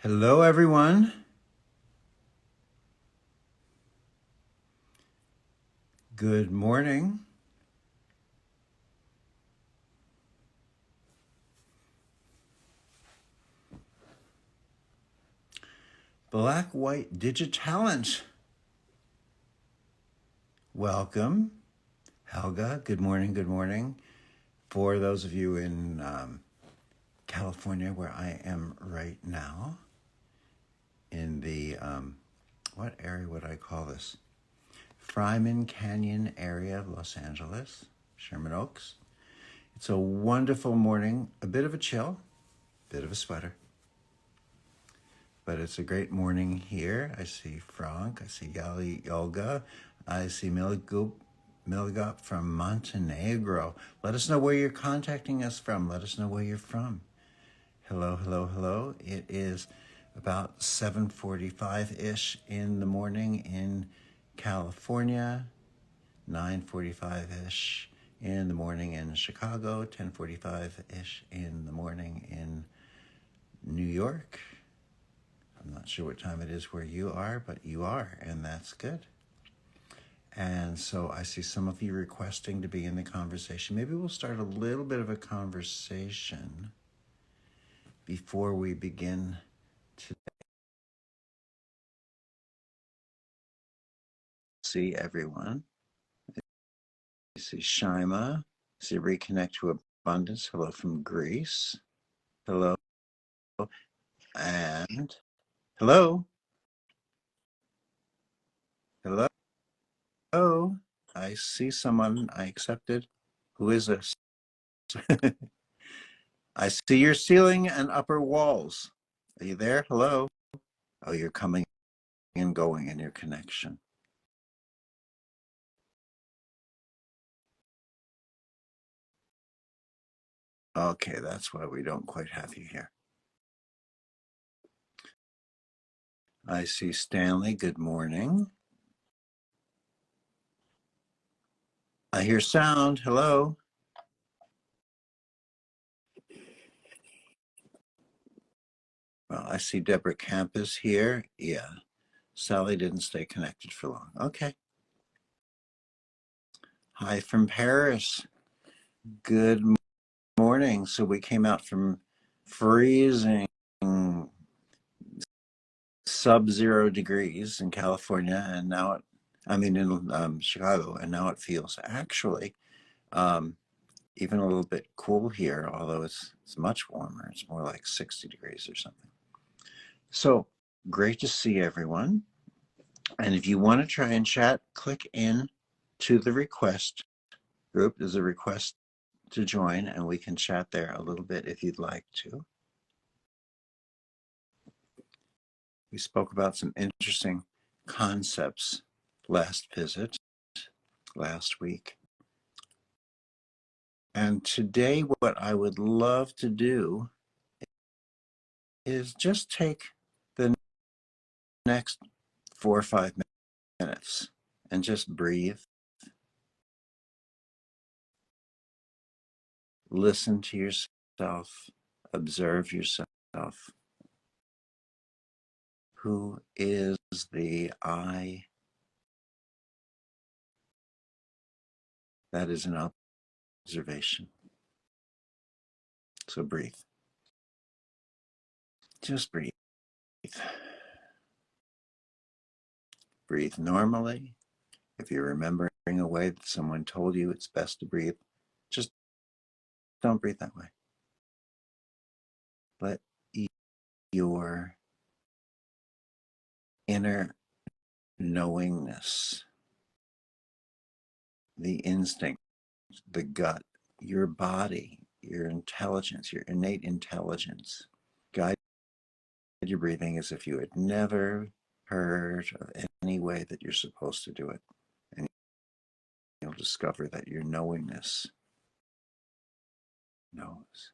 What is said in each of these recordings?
Hello, everyone. Good morning. Black White Digitalent. Welcome. Helga, good morning, good morning. For those of you in California, where I am right now, in the, what area would I call this? Fryman Canyon area of Los Angeles, Sherman Oaks. It's a wonderful morning, a bit of a chill, bit of a sweater. But it's a great morning here. I see Frank, I see Yali Olga, I see Miligup from Montenegro. Let us know where you're contacting us from. Let us know where you're from. Hello, hello, hello. It is about 7:45-ish in the morning in California, 9:45-ish in the morning in Chicago, 10:45-ish in the morning in New York. I'm not sure what time it is where you are, but you are, and that's good. And so I see some of you requesting to be in the conversation. Maybe we'll start a little bit of a conversation before we begin to see everyone. I see Shima. I see Reconnect to Abundance. Hello from Greece. Hello. And hello. Hello. Oh, I see someone I accepted. Who is this? I see your ceiling and upper walls. Are you there? Hello? Oh, you're coming and going in your connection. Okay, that's why we don't quite have you here. I see Stanley. Good morning. I hear sound. Hello? Well, I see Deborah Camp is here. Yeah. Sally didn't stay connected for long. Okay. Hi from Paris. Good morning. So we came out from freezing sub-zero degrees in California, and now in Chicago, and now it feels actually um, even a little bit cool here, although it's much warmer. It's more like 60 degrees or something. So great to see everyone. And if you want to try and chat, click in to the request group. There's a request to join, and we can chat there a little bit if you'd like to. We spoke about some interesting concepts last week. And today, what I would love to do is just take the next 4 or 5 minutes and just breathe, listen to yourself, observe yourself. Who is the I? That is an observation. So breathe. Just breathe. Breathe normally. If you're remembering a way that someone told you it's best to breathe, just don't breathe that way. Let your inner knowingness, the instinct, the gut, your body, your intelligence, your innate intelligence, guide your breathing as if you had never heard of any way that you're supposed to do it. And you'll discover that your knowingness knows.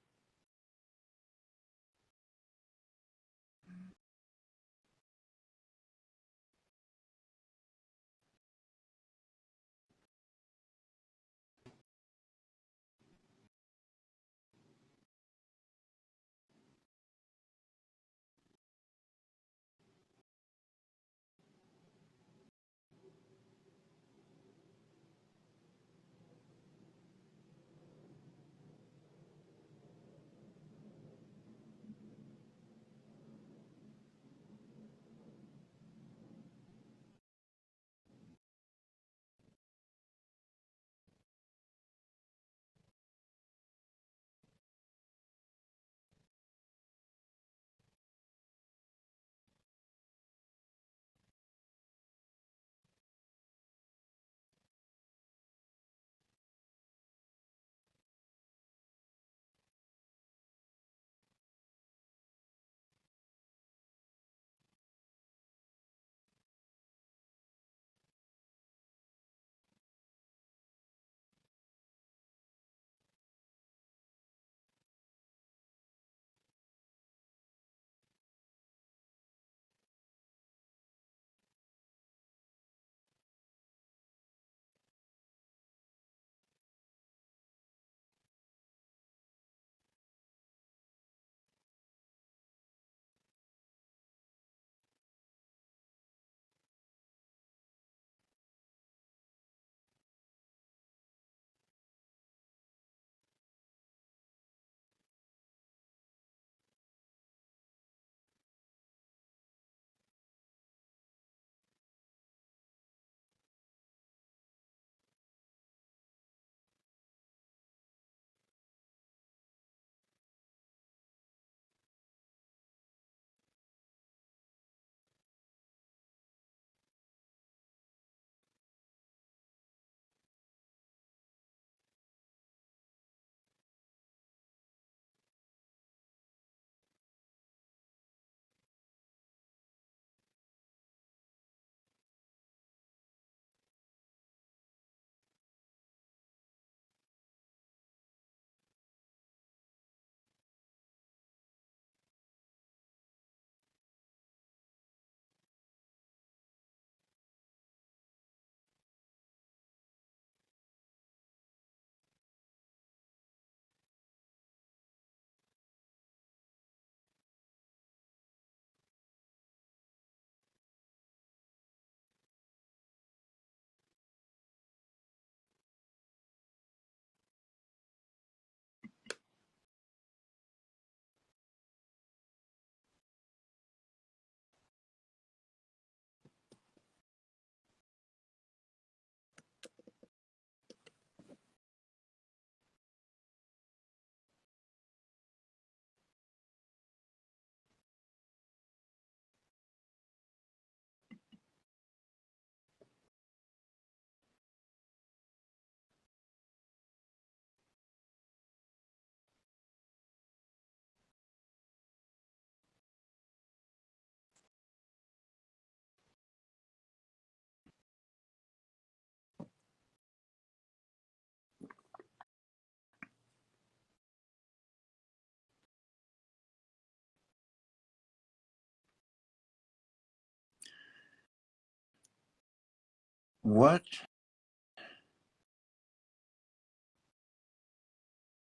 What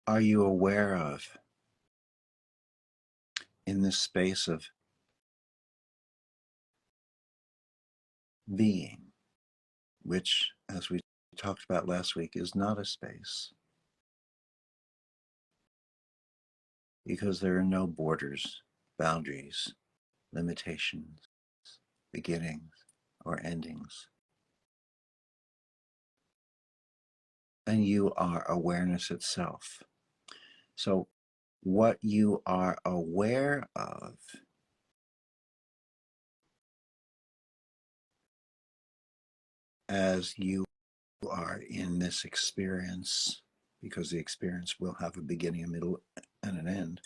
are you aware of in this space of being, which, as we talked about last week, is not a space because there are no borders, boundaries, limitations, beginnings, or endings. And you are awareness itself. So, what you are aware of as you are in this experience, because the experience will have a beginning, a middle, and an end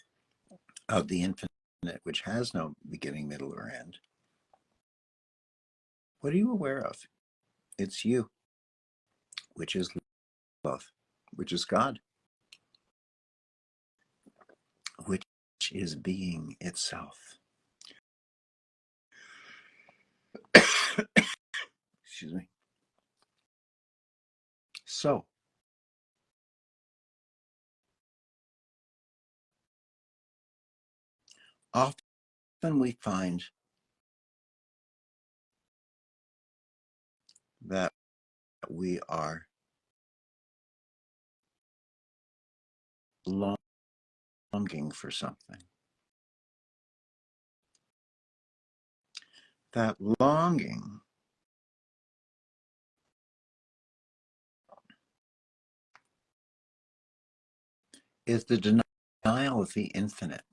of the infinite, which has no beginning, middle, or end. What are you aware of? It's you, which is love, which is God, which is being itself. Excuse me. So, often we find that we are longing for something. That longing is the denial of the infinite.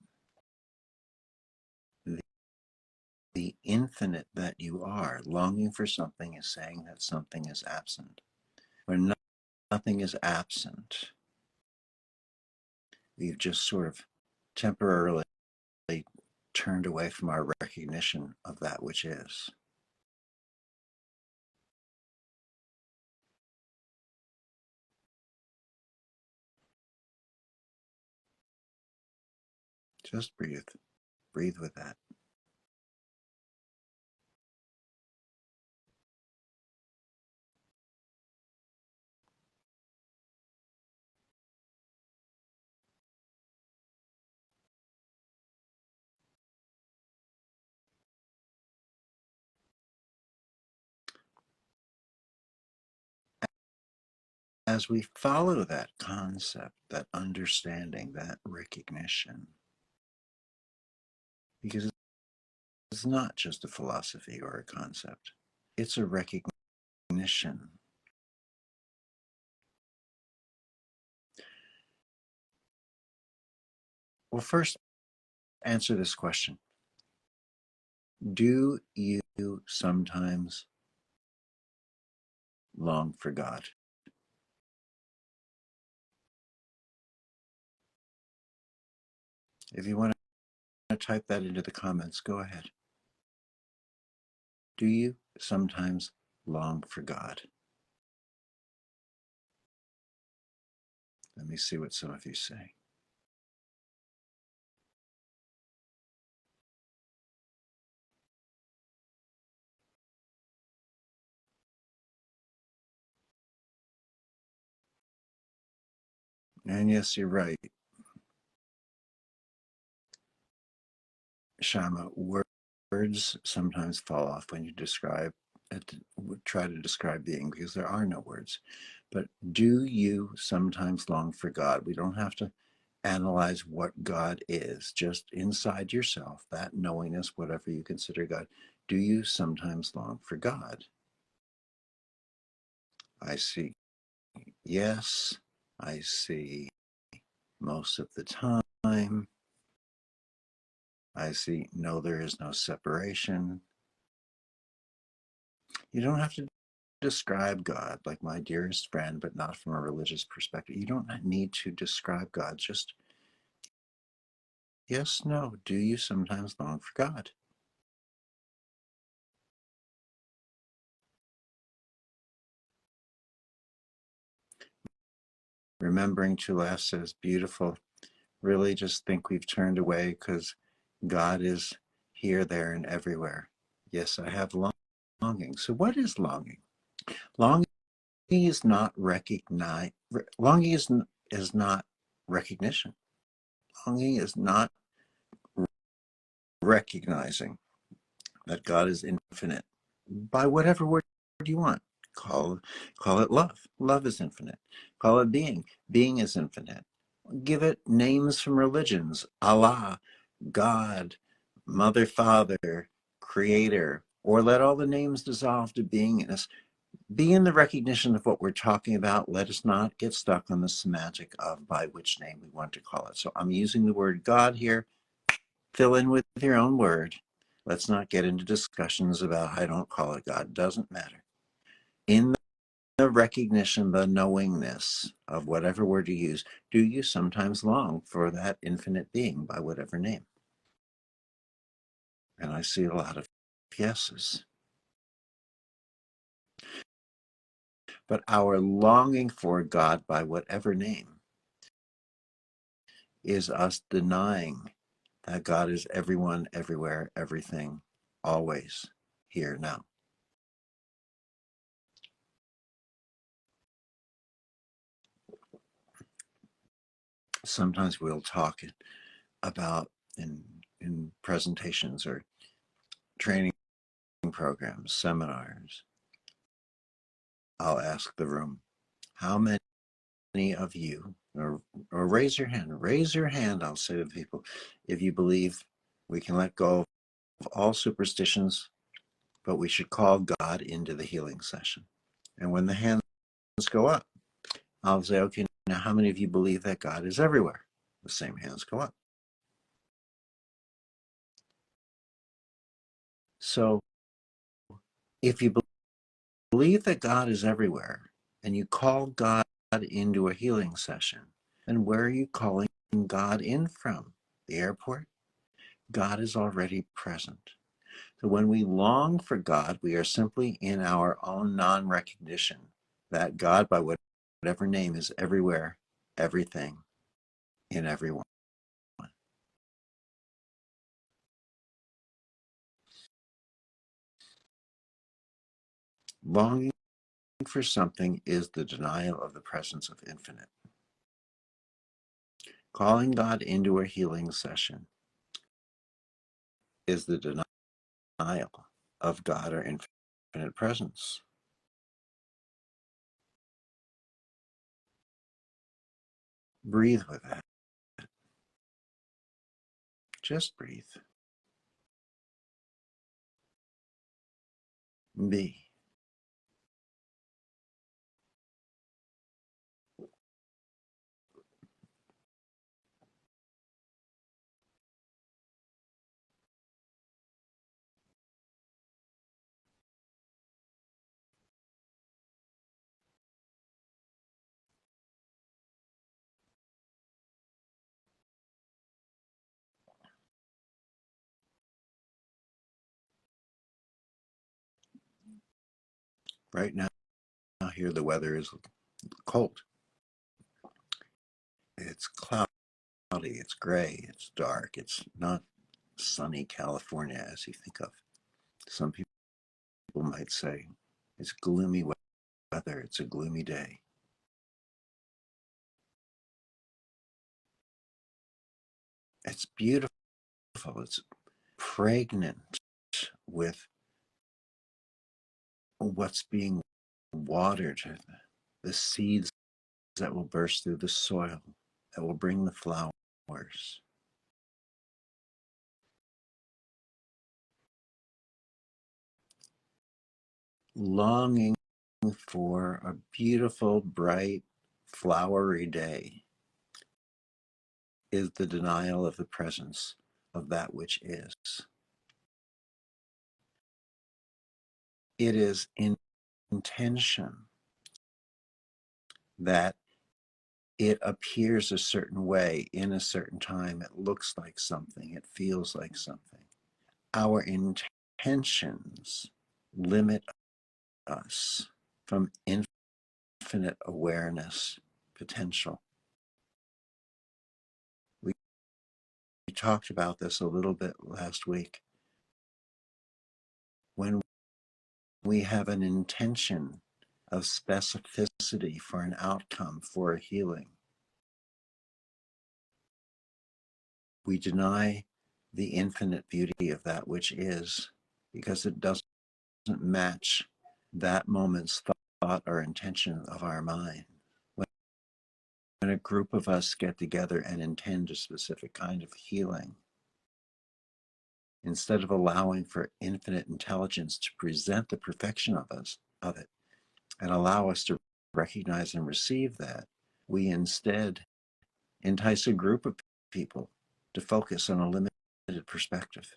The infinite that you are. Longing for something is saying that something is absent. When nothing is absent, we've just sort of temporarily turned away from our recognition of that which is. Just breathe. Breathe with that. As we follow that concept, that understanding, that recognition, because it's not just a philosophy or a concept, it's a recognition. Well, first, answer this question. Do you sometimes long for God? If you want to type that into the comments, go ahead. Do you sometimes long for God? Let me see what some of you say. And yes, you're right, Shama. Words sometimes fall off when you try to describe being, because there are no words. But do you sometimes long for God? We don't have to analyze what God is, just inside yourself, that knowingness, whatever you consider God. Do you sometimes long for God? I see yes. I see most of the time. I see no, there is no separation. You don't have to describe God like my dearest friend, but not from a religious perspective. You don't need to describe God. Just yes, no. Do you sometimes long for God? Remembering to last says, beautiful. Really just think we've turned away because God is here, there, and everywhere. Yes, I have longing. So what is longing? Longing is not recognize. Longing is not recognition. Longing is not recognizing that God is infinite by whatever word you want. Call it love. Love is infinite. Call it being. Being is infinite. Give it names from religions. Allah, God, Mother, Father, Creator, or let all the names dissolve to beingness. Be in the recognition of what we're talking about. Let us not get stuck on the semantic of by which name we want to call it. So I'm using the word God here. Fill in with your own word. Let's not get into discussions about I don't call it God. It doesn't matter. In the recognition, the knowingness of whatever word you use, do you sometimes long for that infinite being by whatever name? And I see a lot of yeses. But our longing for God by whatever name is us denying that God is everyone, everywhere, everything, always, here, now. Sometimes we'll talk about in presentations or training programs, seminars. I'll ask the room, how many of you, or raise your hand, I'll say to people, if you believe we can let go of all superstitions, but we should call God into the healing session. And when the hands go up, I'll say, okay, now how many of you believe that God is everywhere? The same hands go up. So if you believe that God is everywhere and you call God into a healing session, then where are you calling God in from? The airport? God is already present. So when we long for God, we are simply in our own non-recognition that God, by whatever name, is everywhere, everything, in everyone. Longing for something is the denial of the presence of infinite. Calling God into a healing session is the denial of God or infinite presence. Breathe with that. Just breathe. Be. Right now, here the weather is cold. It's cloudy, it's gray, it's dark. It's not sunny California as you think of. Some people might say it's gloomy weather, it's a gloomy day. It's beautiful, it's pregnant with what's being watered, the seeds that will burst through the soil, that will bring the flowers. Longing for a beautiful, bright, flowery day is the denial of the presence of that which is. It is intention that it appears a certain way in a certain time. It looks like something, it feels like something. Our intentions limit us from infinite awareness potential. We talked about this a little bit last week. When we have an intention of specificity for an outcome, for a healing. We deny the infinite beauty of that which is because it doesn't match that moment's thought or intention of our mind. When a group of us get together and intend a specific kind of healing, instead of allowing for infinite intelligence to present the perfection of it and allow us to recognize and receive that, we instead entice a group of people to focus on a limited perspective.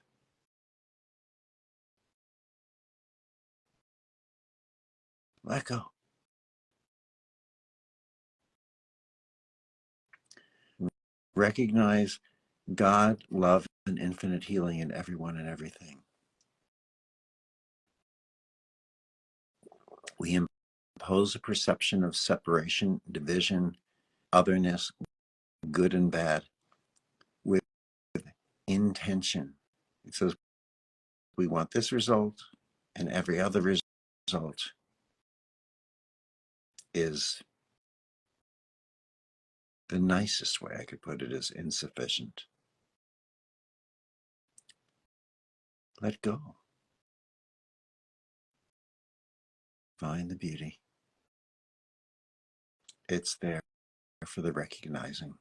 Let go. Recognize God, love, and infinite healing in everyone and everything. We impose a perception of separation, division, otherness, good and bad, with intention. It says we want this result, and every other result is, the nicest way I could put it is, insufficient. Let go. Find the beauty. It's there for the recognizing.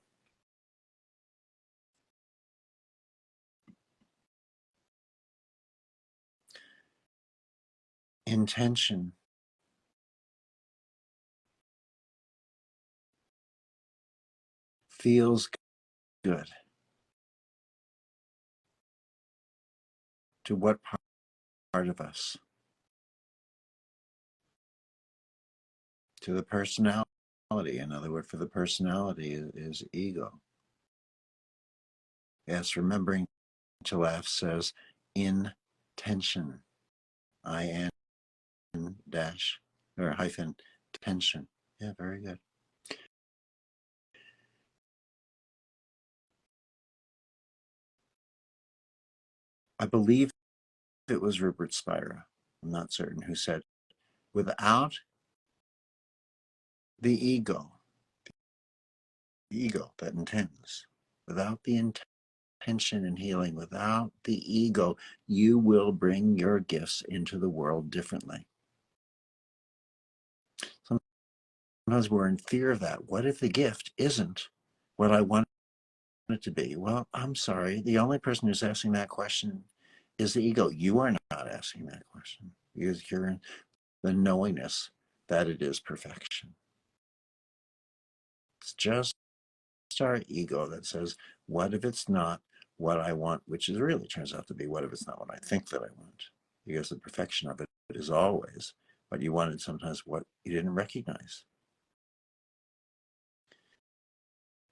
Intention feels good. To what part of us? To the personality. Another word for the personality is ego. Yes, remembering to laugh says intention. IN dash or hyphen tension. Yeah, very good. I believe it was Rupert Spira, I'm not certain, who said, without the ego that intends, without the intention and healing, without the ego, you will bring your gifts into the world differently. Sometimes we're in fear of that. What if the gift isn't what I want it to be? Well, I'm sorry. The only person who's asking that question is the ego. You are not asking that question. You're in the knowingness that it is perfection. It's just our ego that says, what if it's not what I want, which is really turns out to be, what if it's not what I think that I want? Because the perfection of it is always what you wanted, sometimes what you didn't recognize.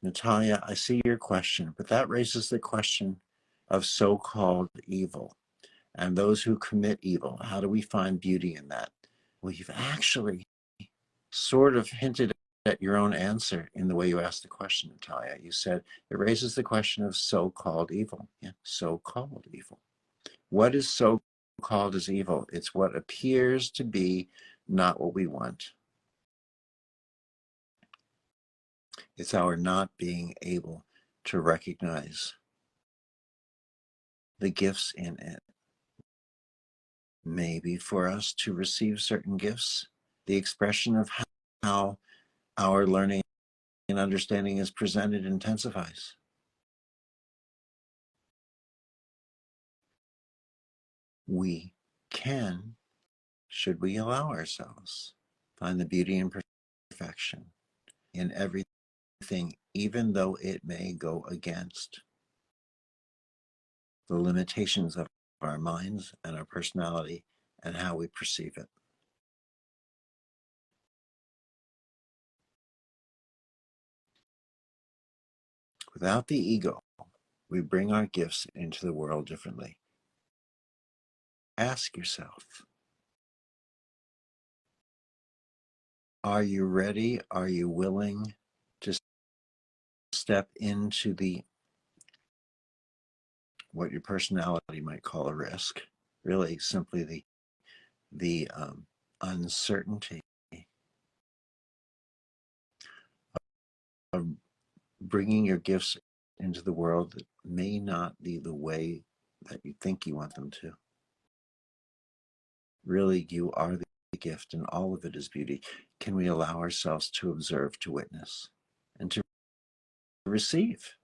Natalia, I see your question, but that raises the question of so-called evil and those who commit evil. How do we find beauty in that? Well, you've actually sort of hinted at your own answer in the way you asked the question, Natalia. You said it raises the question of so-called evil. Yeah, so-called evil. What is so-called as evil? It's what appears to be not what we want. It's our not being able to recognize the gifts in it. Maybe for us to receive certain gifts, the expression of how our learning and understanding is presented intensifies. We can, should we allow ourselves, find the beauty and perfection in everything, even though it may go against the limitations of our minds and our personality and how we perceive it. Without the ego, we bring our gifts into the world differently. Ask yourself, are you ready? Are you willing to step into the, what your personality might call a risk, really simply the uncertainty bringing your gifts into the world that may not be the way that you think you want them to. Really, you are the gift, and all of it is beauty. Can we allow ourselves to observe, to witness, and to receive?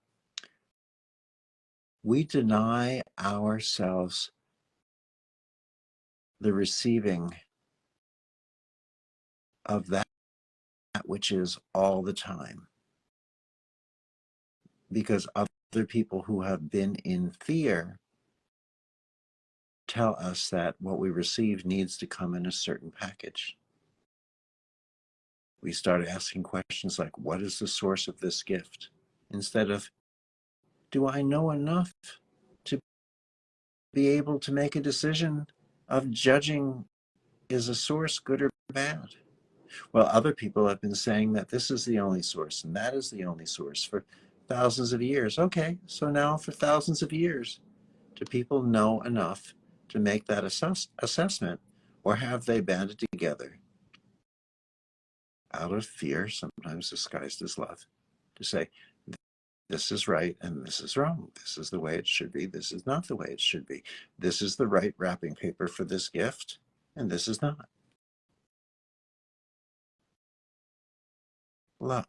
We deny ourselves the receiving of that which is all the time, because other people who have been in fear tell us that what we receive needs to come in a certain package. We start asking questions like, what is the source of this gift? Instead of, do I know enough to be able to make a decision of judging, is a source good or bad? Well, other people have been saying that this is the only source and that is the only source for thousands of years. Okay, so now for thousands of years, do people know enough to make that assessment, or have they banded together out of fear, sometimes disguised as love, to say, this is right and this is wrong. This is the way it should be. This is not the way it should be. This is the right wrapping paper for this gift, and this is not. Love.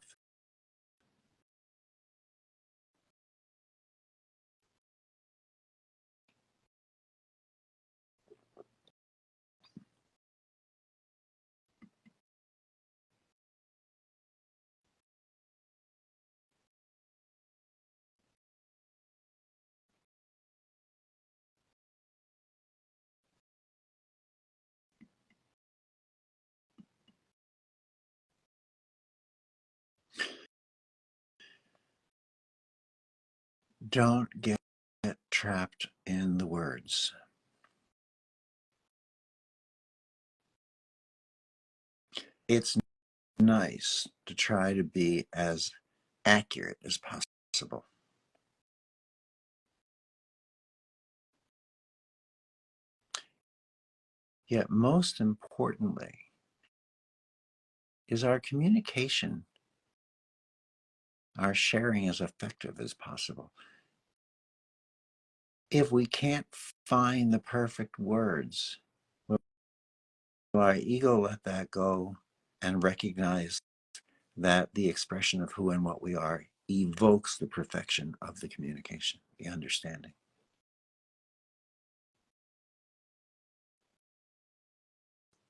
Don't get trapped in the words. It's nice to try to be as accurate as possible. Yet, most importantly, is our communication, our sharing as effective as possible. If we can't find the perfect words, will our ego let that go and recognize that the expression of who and what we are evokes the perfection of the communication, the understanding?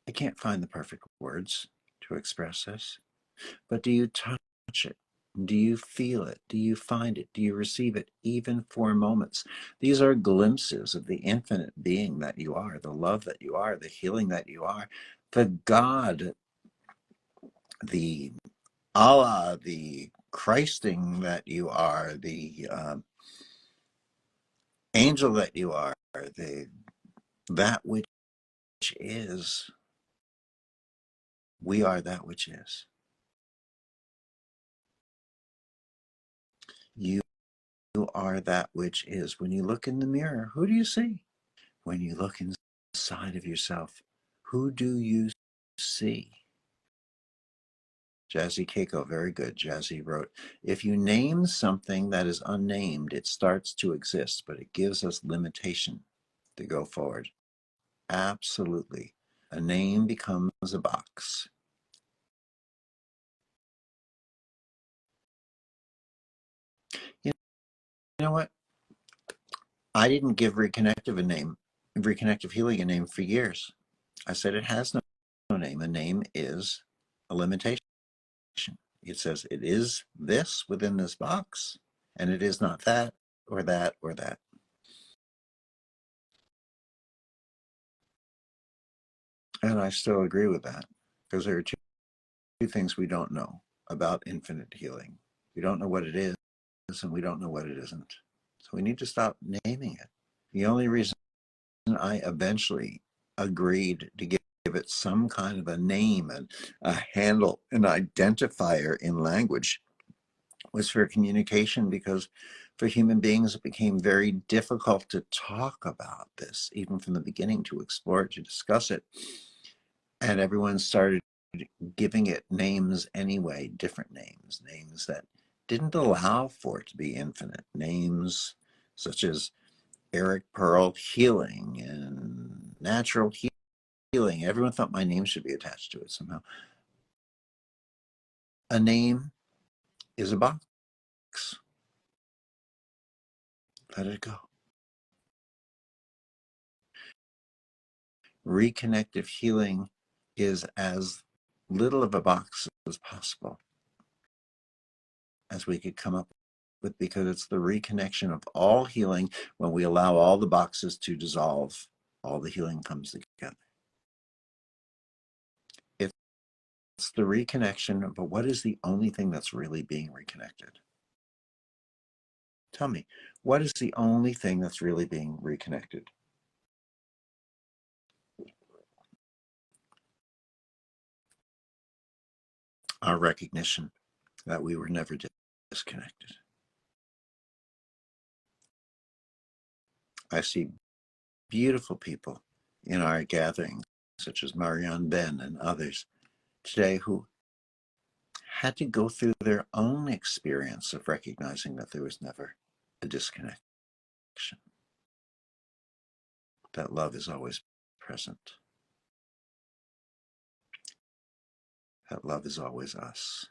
I can't find the perfect words to express this, but do you touch it? Do you feel it? Do you find it? Do you receive it, even for moments? These are glimpses of the infinite being that you are, the love that you are, the healing that you are, the God, the Allah, the Christing that you are, the angel that you are, the that which is. We are that which is. You are that which is. When you look in the mirror, who do you see? When you look inside of yourself, who do you see? Jazzy Keiko, very good. Jazzy wrote, if you name something that is unnamed, it starts to exist, but it gives us limitation to go forward. Absolutely. A name becomes a box. You know what? I didn't give Reconnective Healing a name for years. I said it has no name. A name is a limitation. It says it is this within this box, and it is not that or that or that. And I still agree with that, because there are two things we don't know about infinite healing. We don't know what it is, and we don't know what it isn't. So we need to stop naming it. The only reason I eventually agreed to give it some kind of a name and a handle, an identifier in language, was for communication, because for human beings it became very difficult to talk about this, even from the beginning, to explore it, to discuss it. And everyone started giving it names anyway, different names, names that didn't allow for it to be infinite. Names such as Eric Pearl Healing and Natural Healing. Everyone thought my name should be attached to it somehow. A name is a box. Let it go. Reconnective healing is as little of a box as possible as we could come up with, because it's the reconnection of all healing. When we allow all the boxes to dissolve, all the healing comes together. It's the reconnection, but what is the only thing that's really being reconnected? Tell me, what is the only thing that's really being reconnected? Our recognition that we were never disconnected. I see beautiful people in our gatherings, such as Marianne Ben and others today, who had to go through their own experience of recognizing that there was never a disconnection, that love is always present, that love is always us.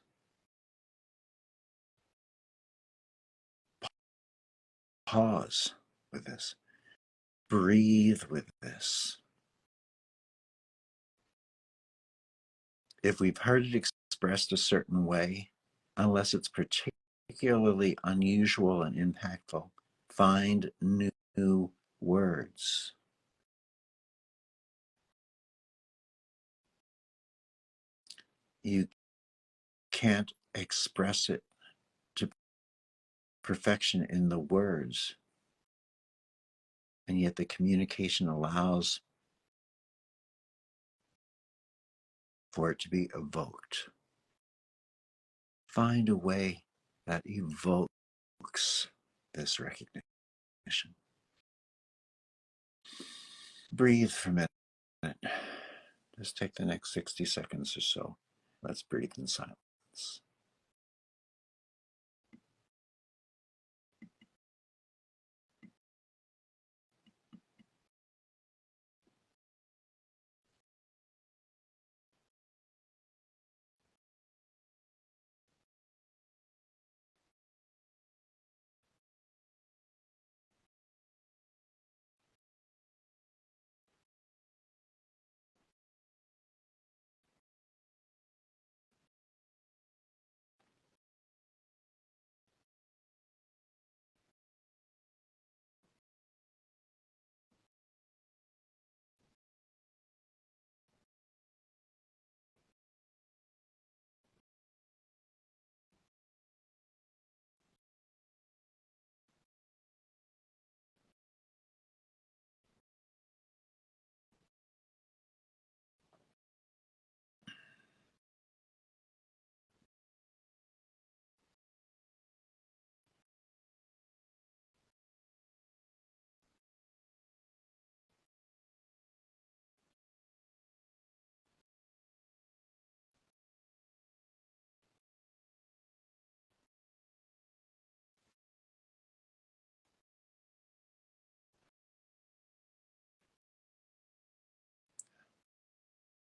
Pause with this. Breathe with this. If we've heard it expressed a certain way, unless it's particularly unusual and impactful, find new words. You can't express it to perfection in the words, and yet the communication allows for it to be evoked. Find a way that evokes this recognition. Breathe for a minute. Just take the next 60 seconds or so. Let's breathe in silence.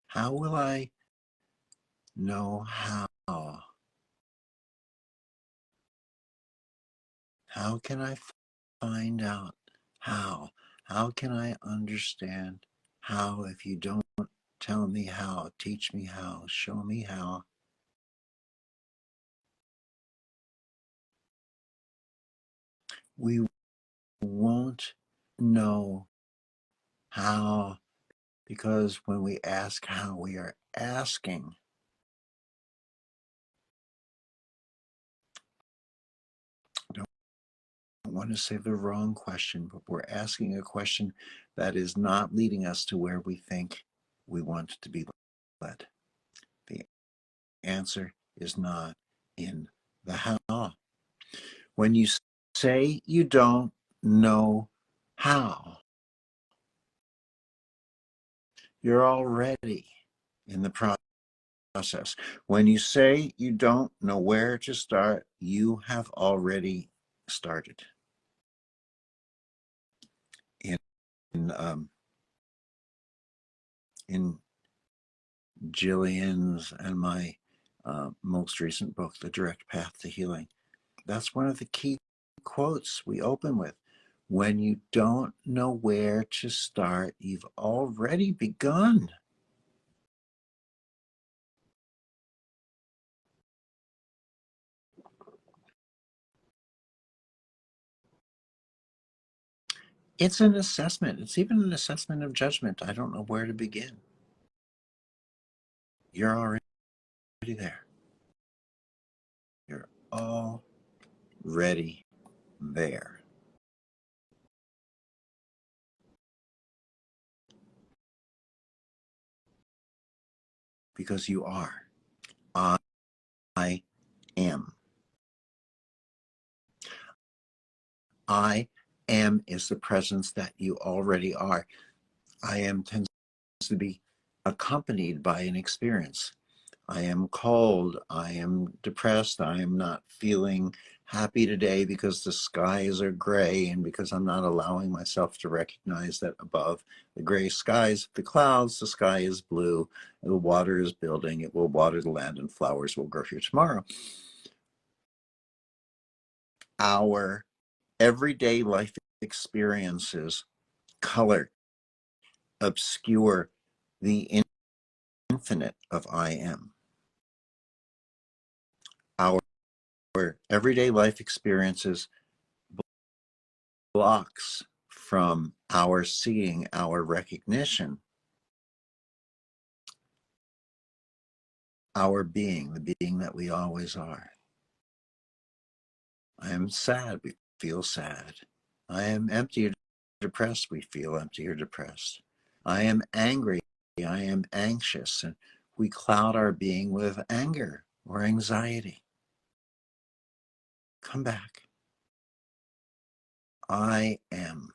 How will I know how? How can I find out how? How can I understand how if you don't tell me how, teach me how, show me how? We won't know how, because when we ask how, we are asking. I don't want to say the wrong question, but we're asking a question that is not leading us to where we think we want to be led. The answer is not in the how. When you say you don't know how, you're already in the process. When you say you don't know where to start, you have already started. In um, in Jillian's and my most recent book, The Direct Path to Healing, that's one of the key quotes we open with. When you don't know where to start, you've already begun. It's an assessment. It's even an assessment of judgment. I don't know where to begin. You're already there. You're already there. Because you are. I am. I am is the presence that you already are. I am tends to be accompanied by an experience. I am cold. I am depressed. I am not feeling happy today because the skies are gray and because I'm not allowing myself to recognize that above the gray skies, the clouds, the sky is blue, the water is building, it will water the land and flowers will grow here tomorrow. Our everyday life experiences color, obscure the infinite of I am. Our everyday life experiences blocks from our seeing, our recognition, our being, the being that we always are. I am sad, we feel sad. I am empty or depressed, we feel empty or depressed. I am angry, I am anxious, and we cloud our being with anger or anxiety. Come back. I am.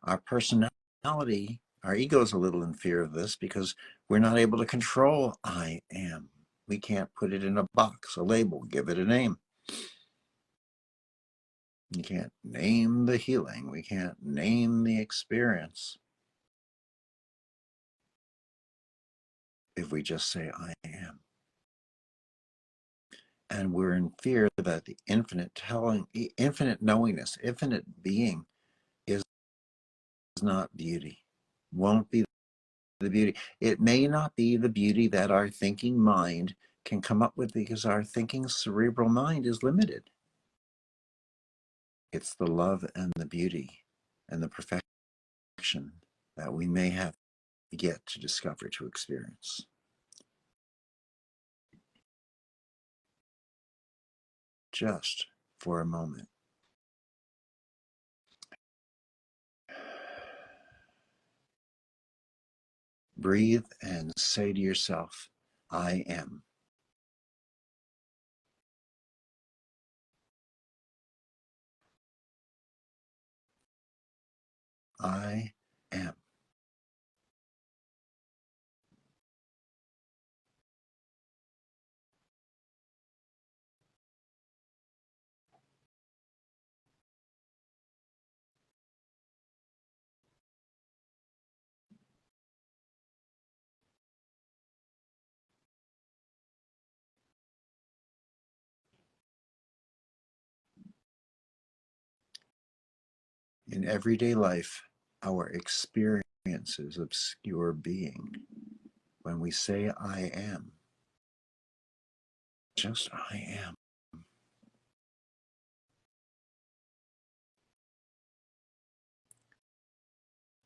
Our personality, our ego is a little in fear of this because we're not able to control I am. We can't put it in a box, a label, give it a name. You can't name the healing. We can't name the experience. If we just say I am. And we're in fear that the infinite knowingness, infinite being is not beauty, won't be the beauty. It may not be the beauty that our thinking mind can come up with because our thinking cerebral mind is limited. It's the love and the beauty and the perfection that we may have yet to discover, to experience. Just for a moment. Breathe and say to yourself, I am. I am. In everyday life, our experiences obscure being. When we say I am, just I am.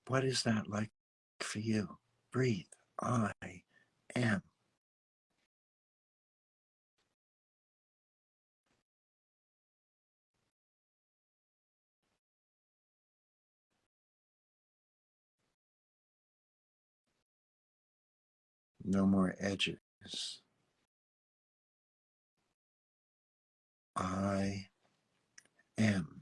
What is that like for you? Breathe. I am. No more edges. I am.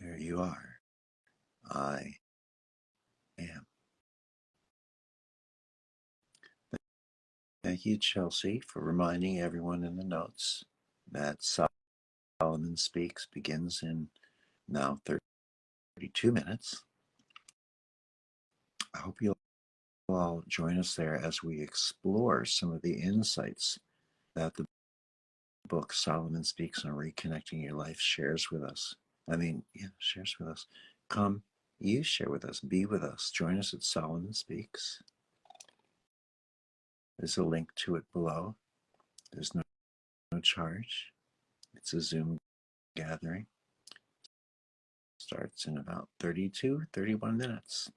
There you are. I am. Thank you, Chelsea, for reminding everyone in the notes that Solomon Speaks begins in now 32 minutes. I hope you'll all join us there as we explore some of the insights that the book Solomon Speaks on Reconnecting Your Life shares with us. Shares with us. Come, you share with us, be with us, join us at Solomon Speaks. There's a link to it below. There's no charge. It's a Zoom gathering. Starts in about 31 minutes.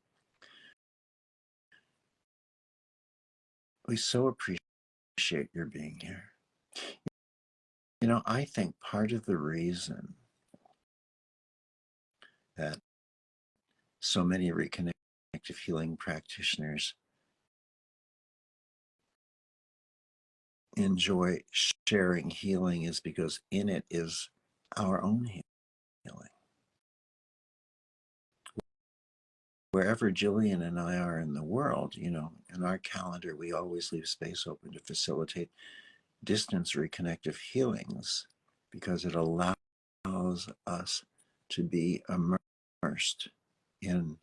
We so appreciate your being here. You know, I think part of the reason that so many reconnective healing practitioners enjoy sharing healing is because in it is our own healing. Wherever Jillian and I are in the world, you know, in our calendar, we always leave space open to facilitate distance reconnective healings because it allows us to be immersed in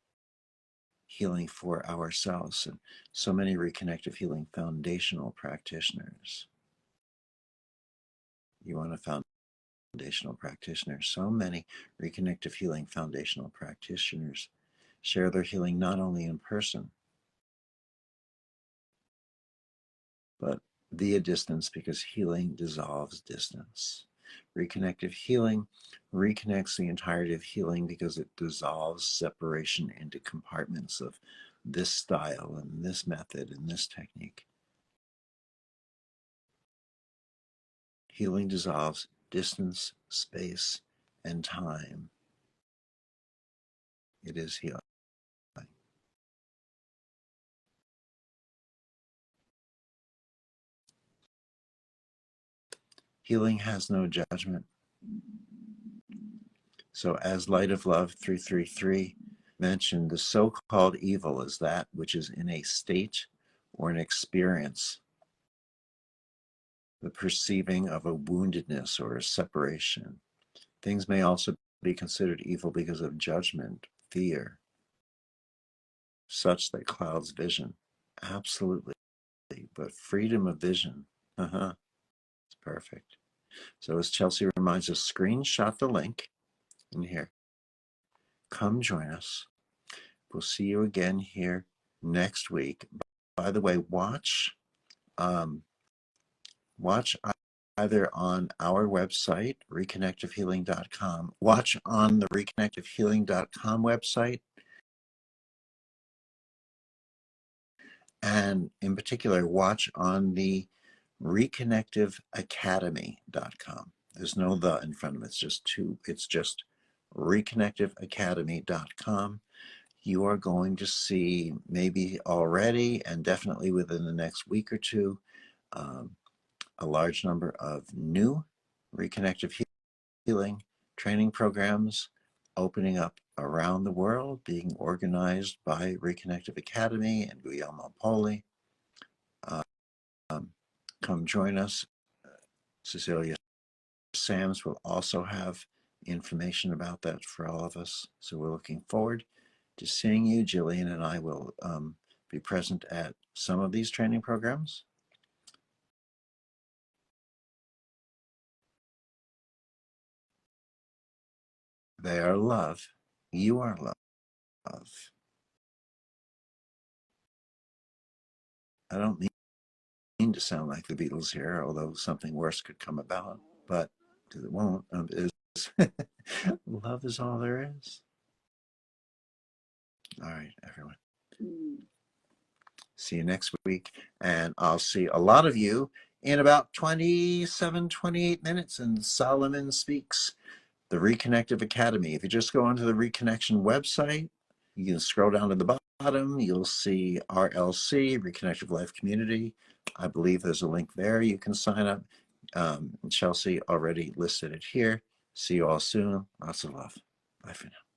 healing for ourselves. And so many reconnective healing foundational practitioners. You want a foundational practitioner. So many reconnective healing foundational practitioners share their healing not only in person, but via distance because healing dissolves distance. Reconnective healing reconnects the entirety of healing because it dissolves separation into compartments of this style and this method and this technique. Healing dissolves distance, space, and time. It is healing. Healing has no judgment. So, as Light of Love 333 mentioned, the so-called evil is that which is in a state or an experience, the perceiving of a woundedness or a separation. Things may also be considered evil because of judgment, fear, such that clouds vision. Absolutely. But freedom of vision, it's perfect. So as Chelsea reminds us, screenshot the link in here. Come join us. We'll see you again here next week. By the way, watch either on our website, reconnectivehealing.com, watch on the reconnectivehealing.com website, and in particular, watch on the reconnectiveacademy.com. There's no the in front of it. It's just reconnectiveacademy.com. You are going to see maybe already and definitely within the next week or two a large number of new reconnective healing training programs opening up around the world, being organized by Reconnective Academy and Guillermo Poli. Come join us. Cecilia Sams will also have information about that for all of us. So we're looking forward to seeing you. Jillian and I will be present at some of these training programs. They are love. You are love. I don't mean to sound like the Beatles here, although something worse could come about, but because it won't. Love is all there is. All right, everyone. See you next week. And I'll see a lot of you in about 27, 28 minutes. And Solomon Speaks, the Reconnective Academy. If you just go onto the Reconnection website, you can scroll down to the bottom. You'll see RLC, Reconnective Life Community. I believe there's a link there. You can sign up. Chelsea already listed it here. See you all soon. Lots of love. Bye for now.